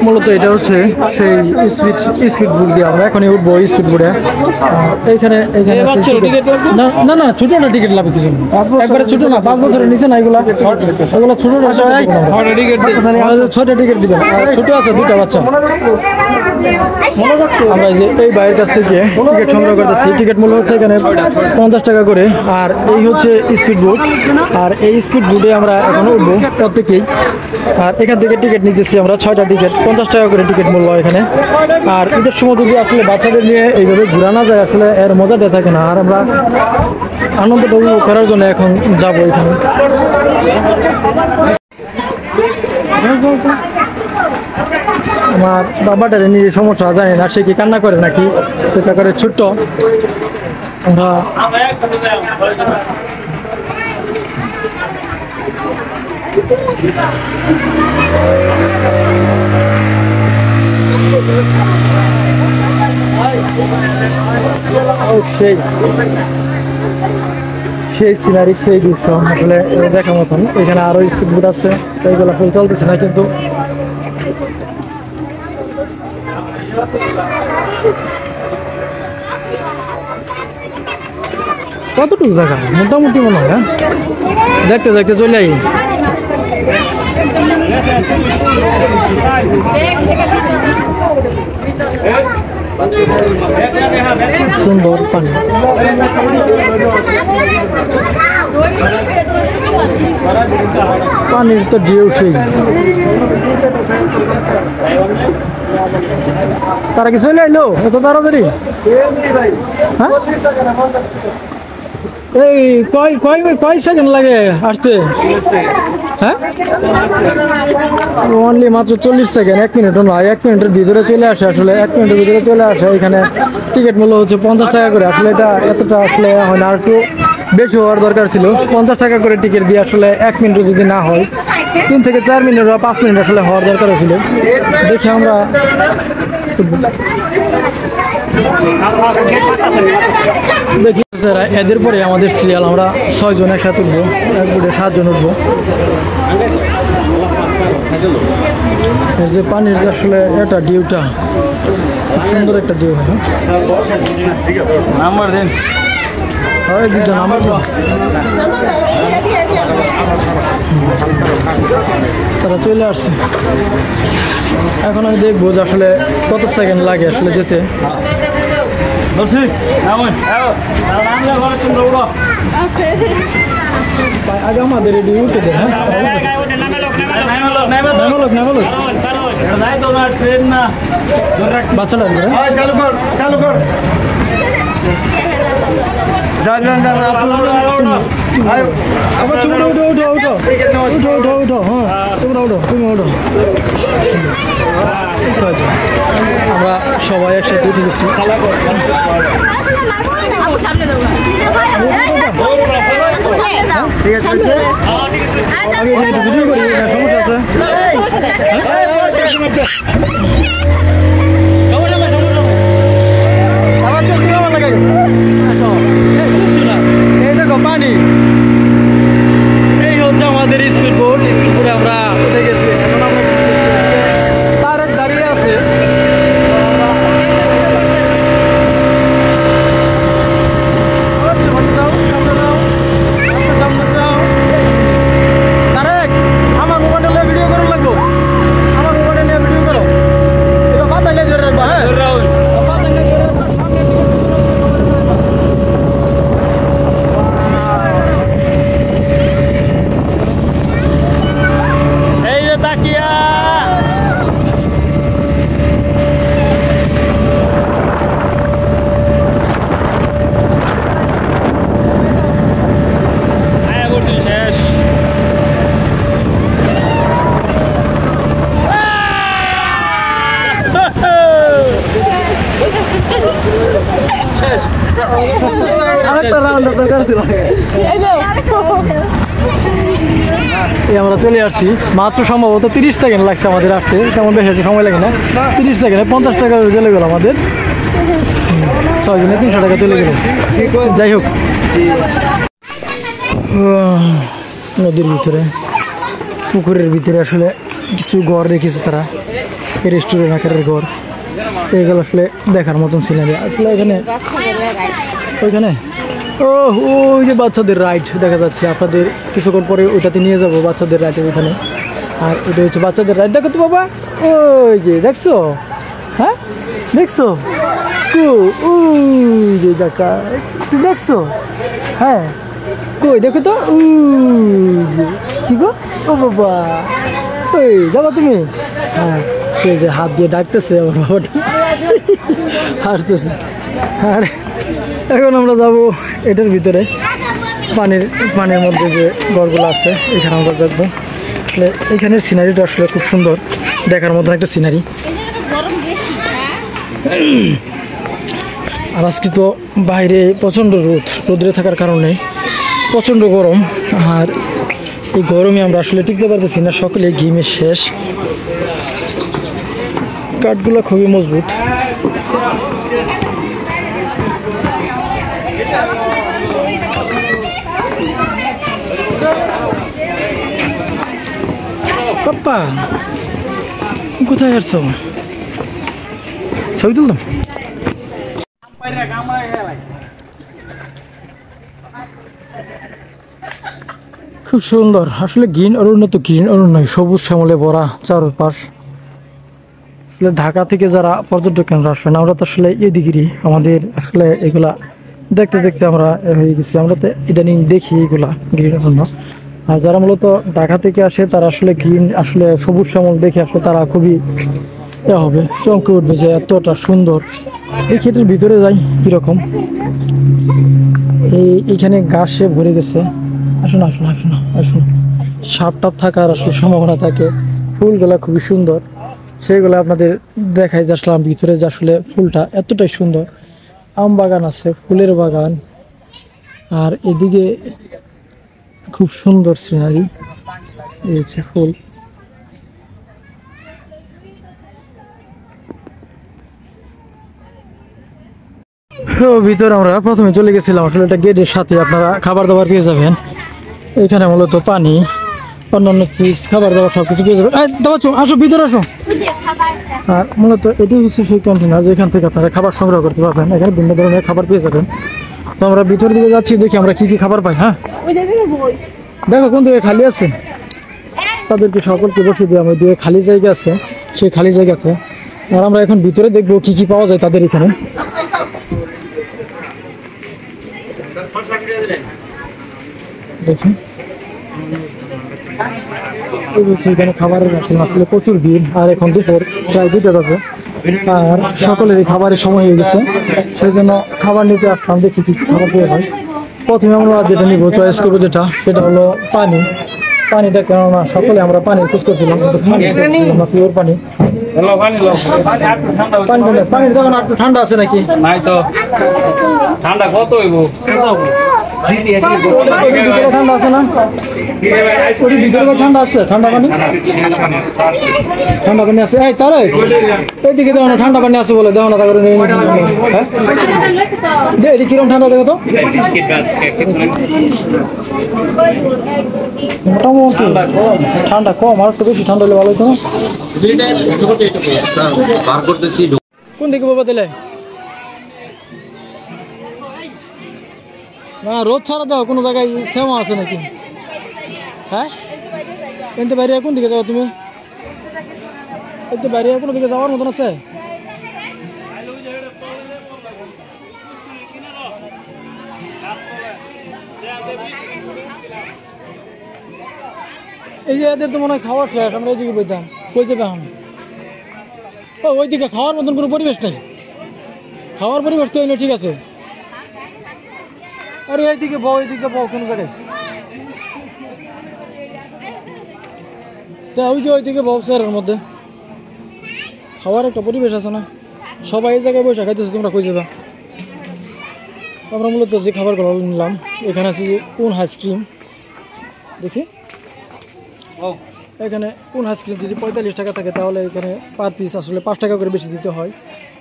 মূলত এটা হচ্ছে সেই স্পিড বোট দিয়ে আমরা এখনই উঠবো স্পিড বোটে। এইখানে না না না ছোট না টিকিট লাগবে কিছু একবারে ছোট না 5 বছরের নিচে না এগুলা এগুলো ছোট ছোট টিকিট দিবেন ছোট আছে দুটা বাচ্চা। আমরা যে এই বাইরের কাছ থেকে টিকিট সংগ্রহ করতেছি টিকিট মূল্য হচ্ছে এখানে 50 টাকা করে। আর এই হচ্ছে স্পিড বোট আর এই স্পিড বোটে আমরা এখন উঠবো প্রত্যেকেই। আর এখান থেকে টিকিট নিতেছি আমরা 6টা টিকিট 50 টাকা করে টিকিট মূল্য এখানে। আর ঈদের সময় যদি আসলে বাচ্চাদের নিয়ে এইভাবে ঘোরানো যায় আসলে এর মজাটা থাকে না। আর আমরা আনন্দটা উপভোগ করার জন্য এখন যাবো এখানে। আমার বাবাটার নিয়ে সমস্যা জানি না সে কি কান্না করে নাকি সেটা করে ছোট্ট আমরা সেই সিনারি সেই দৃশ্য আসলে দেখার মতন। এখানে আরো স্পিড বোট আছে এইগুলো ফুল চলতেছে না কিন্তু কতটুকু জায়গা মোটামুটি মনে হয় দেখতে দেখতে চলে আই। সুন্দর পানি পানির তো ঢেউ সেই। তারা কি চলে আইলো এত তাড়াতাড়ি? হ্যাঁ এই কয় সেকেন্ড লাগে আসতে? হ্যাঁ অনলি মাত্র 40 সেকেন্ড 1 মিনিটও নয় 1 মিনিটের ভিতরে চলে আসে। আসলে 1 মিনিটের ভিতরে চলে আসে। এখানে টিকিট মূল্য হচ্ছে 50 টাকা করে। আসলে এটা এতটা আসলে হয় না আর একটু বেশি হওয়ার দরকার ছিল। 50 টাকা করে টিকিট দিয়ে আসলে 1 মিনিট যদি না হয় 3 থেকে 4 মিনিট বা 5 মিনিট আসলে হওয়ার দরকার ছিল। দেখি আমরা দেখি এদের পরে আমাদের সিরিয়াল আমরা 6 জন একসাথে উঠবো এক বোটে 7 জন উঠবো। এই যে পানির যে আসলে এটা ডিউটা সুন্দর একটা ডিউ নাম্বার দেন হয় দুটো নাম্বার তারা চলে আসছে। এখন আমি দেখবো যে আসলে কত সেকেন্ড লাগে আসলে যেতে। আগে আমাদের এটি উঠে দেয়। হ্যাঁ বাচ্চাটা চালু কর যান যান যান আবার তুমি উঠো উঠো উঠো উঠো উঠো উঠো হ্যাঁ তোমরা উঠো তুমি উঠো। আমরা সবাই একসাথে উঠে গেছি। ঠিক আছে আমি ভিডিও করি সমস্যা আছে। এই দেখো পানি এই হচ্ছে আমাদের স্পিড বোট। স্পিড বোটে আমরা উঠে গেছি। এখন আমরা তার দাঁড়িয়ে আছে আমার মোবাইল নিয়ে ভিডিও করো লাগবো। আমার মোবাইল নিয়ে ভিডিও করো এটা মাথায় নিয়ে ধরে রাখবা। হ্যাঁ আমরা চলে আসছি। মাত্র সম্ভবত 30 সেকেন্ড লাগছে আমাদের আসতে। তেমন বেশি সময় লাগে না 30 সেকেন্ডে 50 টাকা চলে গেল আমাদের। 6 জনে 300 টাকা চলে গেল। যাই হোক নদীর ভিতরে পুকুরের ভিতরে আসলে কিছু ঘর রেখেছে তারা, রেস্টুরেন্ট আকারের ঘর। এগুলো আসলে দেখার মতন সিনারি আসলে এখানে। ওইখানে ওই যে বাচ্চাদের রাইড দেখা যাচ্ছে, আপনাদের কিছুক্ষণ পরে ওইটাতে নিয়ে যাবো বাচ্চাদের রাইড ওইখানে। আর এটা হচ্ছে বাচ্চাদের রাইড, দেখো তো বাবা, ওই যে দেখছো, হ্যাঁ দেখছো, ওই যে দেখা দেখছো, হ্যাঁ কই দেখো তো, কি গো, ও বাবা, ওই যাবা তুমি, হ্যাঁ সেই যে হাত দিয়ে ডাকতেছে আমার বাবাটা, হাসতেছে। আর এখন আমরা যাব এটার ভিতরে, পানির মধ্যে যে ঘরগুলো আছে এখানে আমরা দেখবো। আসলে এখানের সিনারিটা আসলে খুব সুন্দর, দেখার মতন একটা সিনারি। আর আজকে তো বাইরে প্রচণ্ড রোদ্রে থাকার কারণে প্রচণ্ড গরম। আর এই গরমে আমরা আসলে টিকতে পারতেছি না, সকালে ঘিমে শেষ। কাঠগুলো খুবই মজবুত। পাপ্পা কোথায় আসছো? ছবি তুলতাম। খুব সুন্দর আসলে, গ্রিন অরণ্য তো গ্রিন অরণ্য, সবুজ শ্যামলে ভরা চারপাশ। আসলে ঢাকা থেকে যারা পর্যটক কেন্দ্র আসবেন, আমরা তো আসলে এদিকেরই, আমাদের আসলে এগুলা দেখতে দেখতে আমরা হয়ে গেছি। আমরা তো ইদানিং দেখি এগুলা গ্রিন অরণ্য। আর যারা মূলত ঢাকা থেকে আসে তারা আসলে গ্রিন, আসলে সবুজ শ্যামল দেখে আসলে তারা খুবই হবে, চমকে উঠবে যে এতটা সুন্দর। দেখি এটার ভিতরে যাই কিরকম। এইখানে ঘাসে ভরে গেছে। আসুন আসুন আসুন আসুন, সাপ টাপ থাকার আসলে সম্ভাবনা থাকে। ফুলগুলা খুবই সুন্দর, সেগুলো আপনাদের দেখাই আসলাম ভিতরে, যে আসলে ফুলটা এতটাই সুন্দর। আম বাগান আছে, ফুলের বাগান, আর এদিকে খুব সুন্দর সিনারি, এই হচ্ছে ফুল। ভিতরে আমরা প্রথমে চলে গেছিলাম, আসলে এটা গেটের সাথে আপনারা খাবার দাবার পেয়ে যাবেন। এখানে মূলত পানি, অন্যান্য চিপস, খাবার দাবার সবকিছু পেয়ে যাবেন। আসো ভিতরে আসো। আর মূলত এটি হচ্ছে সেই ক্যান্টিন, যেখান থেকে আপনারা খাবার সংগ্রহ করতে পারবেন। এখানে ভিন্ন ধরনের খাবার পেয়ে যাবেন। তো আমরা ভিতরের দিকে যাচ্ছি, দেখি আমরা কি কি খাবার পাই। হ্যাঁ দেখো কোন দিকে খালি আছে, তাদেরকে সকলকে বসে দিয়ে আমার দিকে খালি জায়গা আছে, সেই খালি জায়গাতে। আর আমরা এখন ভিতরে দেখবো কি কি পাওয়া যায় তাদের এখানে। দেখি এখানে খাবারের আসলে প্রচুর ভিড়। আর এখন দুপুর প্রায় 2টা বাজে, আর সকলেরই খাবারের সময় হয়ে গেছে, সেই জন্য খাবার নিতে আসলাম, দেখি কি খাবার পেয়ে হয়। প্রথমে আমরা যেটা নিব, চয়েস করবো যেটা, সেটা হলো পানিটা, কেননা সকলে আমরা পানি খোঁজ করছিলাম, পিওর পানি। পানি তখন একটু ঠান্ডা আছে নাকি? ঠান্ডা কত হইব? ঠান্ডা আছে না? ওই ভিতরে ঠান্ডা আছে, ঠান্ডা পানি আছে। এই তারে এইদিকে দেখো না, ঠান্ডা পানি আছে বলে, দেখো না, তারপরে হ্যাঁ এদিকে কিরকম ঠান্ডা দেখো তো। মোটামুটি ঠান্ডা কম, আর তো বেশি ঠান্ডা হলে ভালো হতো না। কোন দিকে বাবা দিলে না, রোদ ছাড়া দাও, কোনো জায়গায় শ্যামা আছে নাকি? হ্যাঁ এনতে বাইরে কোন দিকে যাও তুমি? এতে বাইরে কোনো দিকে যাওয়ার মতন আছে? এই যে এদের তো মনে হয় খাওয়ার শেষ, আমরা এইদিকে বইতাম, কই যাবে এখন? ওইদিকে খাওয়ার মতন কোনো পরিবেশ নেই, খাওয়ার পরিবেশ তো ঠিক আছে। আরে এইদিকে বউ, এইদিকে বউ, কোনো জায়গায় ওই যে ওইদিকে বউ, স্যারের মধ্যে খাওয়ার একটা পরিবেশ আছে না? সবাই এই জায়গায় বসে খাইতেছে, তোমরা কই যাবা? আমরা মূলত যে খাবারগুলো নিলাম, এখানে আছে যে কোন আইসক্রিম, দেখি এখানে কোন আইসক্রিম যদি 45 টাকা থাকে, তাহলে এখানে পার পিস আসলে 5 টাকা করে বেশি দিতে হয়।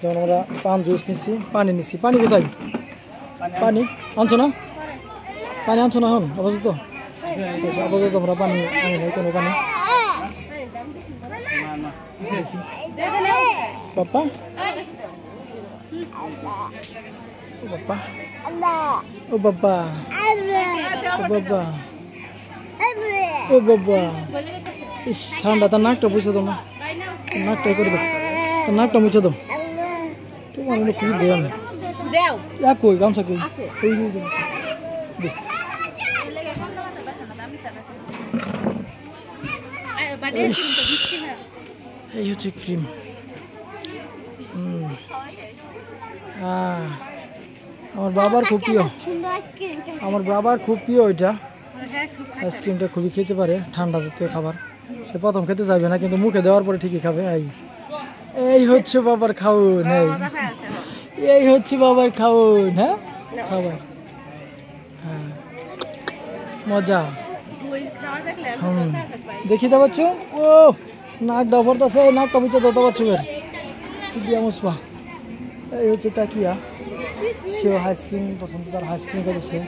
যেমন আমরা পান জুস নিচ্ছি, পানি নিচ্ছি। পানি কোথায়? পানি আনছো না? পানি আনছো না এখন আপাতত? আপাতত আমরা পানি আনি নাই, কোনো পানি। পাপা ও বাবা ও বাবা ও বাবা ইস ঠান্ডা তার নাকটা বুঝে দাও না নাকটা করে দাও তার নাকটা মুছে দাও তোমার মনে খুবই দেওয়া না কই গামছা কই এই হচ্ছে ক্রিম আমার বাবার খুব প্রিয় এটা আইসক্রিমটা খুবই খেতে পারে ঠান্ডা জাতীয় খাবার সে প্রথম খেতে চাইবে না কিন্তু মুখে দেওয়ার পরে ঠিকই খাবে এই হচ্ছে বাবার খাউন এই হচ্ছে বাবার খাউন হ্যাঁ খাবার হ্যাঁ মজা দেখি দা বাচ্চু ও নাক দাও পড়তেছে নাকটা বুঝতে দাও বাচ্চু দিয়া মুসবা এই হচ্ছে তাকিয়া সেও আইসক্রিম পছন্দ তার আইসক্রিম খাইতেছে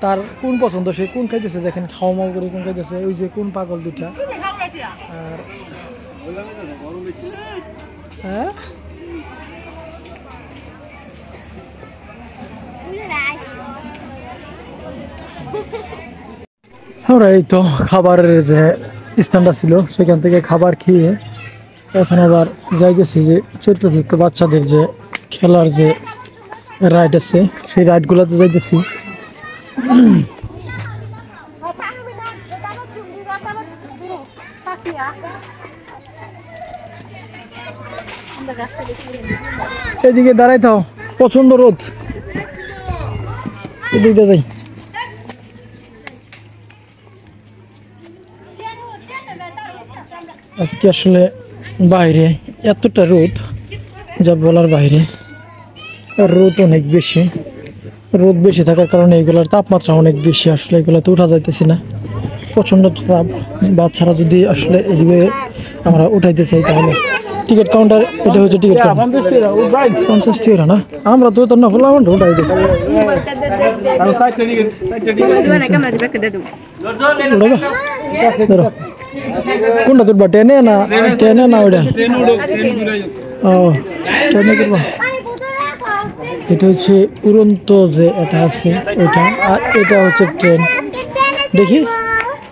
তার কোন পছন্দ সে কোন খাইতেছে দেখেন খাওয়া মাও করে কোন খাইতেছে ওই যে কোন পাগল দুইটা আর হ্যাঁ আমরা এই তো খাবারের যে স্থানটা ছিল সেখান থেকে খাবার খেয়ে এখন আবার যাইতেছি যে ছোট্ট বাচ্চাদের যে খেলার যে রাইড আছে সেই রাইডগুলোতে যাইতেছি এদিকে দাঁড়াই থাও প্রচন্ড রোদ এদিকে যাই আজকে আসলে বাইরে এতটা রোদ যা বলার বাইরে রোদ অনেক বেশি রোদ বেশি থাকার কারণে এগুলোর তাপমাত্রা অনেক বেশি আসলে এগুলোতে উঠা যাইতেছি না প্রচন্ড তাপ বাচ্চারা যদি আসলে এদিকে আমরা উঠাইতে চাই তাহলে টিকিট কাউন্টার এটা হচ্ছে টিকিট 50 টাকা না আমরা তো না বললাম উঠাই দিই কোনটা তুলবা টেনে না ওইটা ও টেনে করবা এটা হচ্ছে উড়ন্ত যে এটা আছে ওইটা আর এটা হচ্ছে ট্রেন দেখি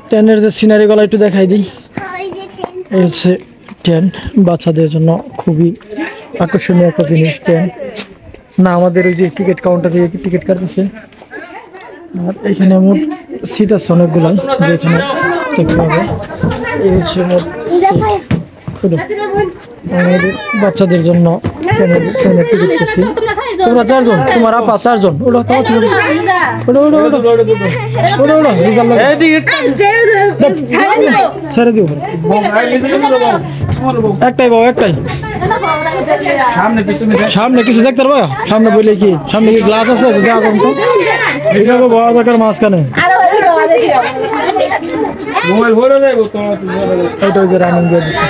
ট্রেনের যে সিনারি গুলো একটু দেখাই দিই এই হচ্ছে ট্রেন বাচ্চাদের জন্য খুবই আকর্ষণীয় একটা জিনিস ট্রেন না আমাদের ওই যে টিকিট কাউন্টার দিয়ে টিকিট কাটতেছে আর এখানে মোট সিট আছে অনেকগুলো যেখানে দেখতে হবে এই হচ্ছে মোট আমাদের বাচ্চাদের জন্য ট্রেনের টিকিট করছি তোমরা 4 জন তোমার আপা 4 জন ওটা তোমার ছিল ছেড়ে দিও একটাই বাবা একটাই সামনে কিছু দেখতে পারবা সামনে বলে কি সামনে কি গ্লাস আছে দেখা করুন তো এইভাবে বড় দরকার মাঝখানে মোবাইল ভরে যাইব তোমার এইটা ওই যে রানিং দিয়ে দিচ্ছে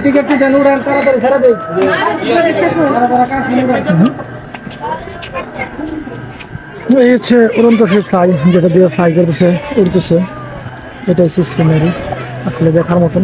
টিকিট দেন উড়ান তাড়াতাড়ি ছেড়ে দেই এই হচ্ছে উড়ন্ত সেই ফ্লাই যেটা দিয়ে ফ্লাই করতেছে উড়তেছে এটা হচ্ছে সিনারি আসলে দেখার মতন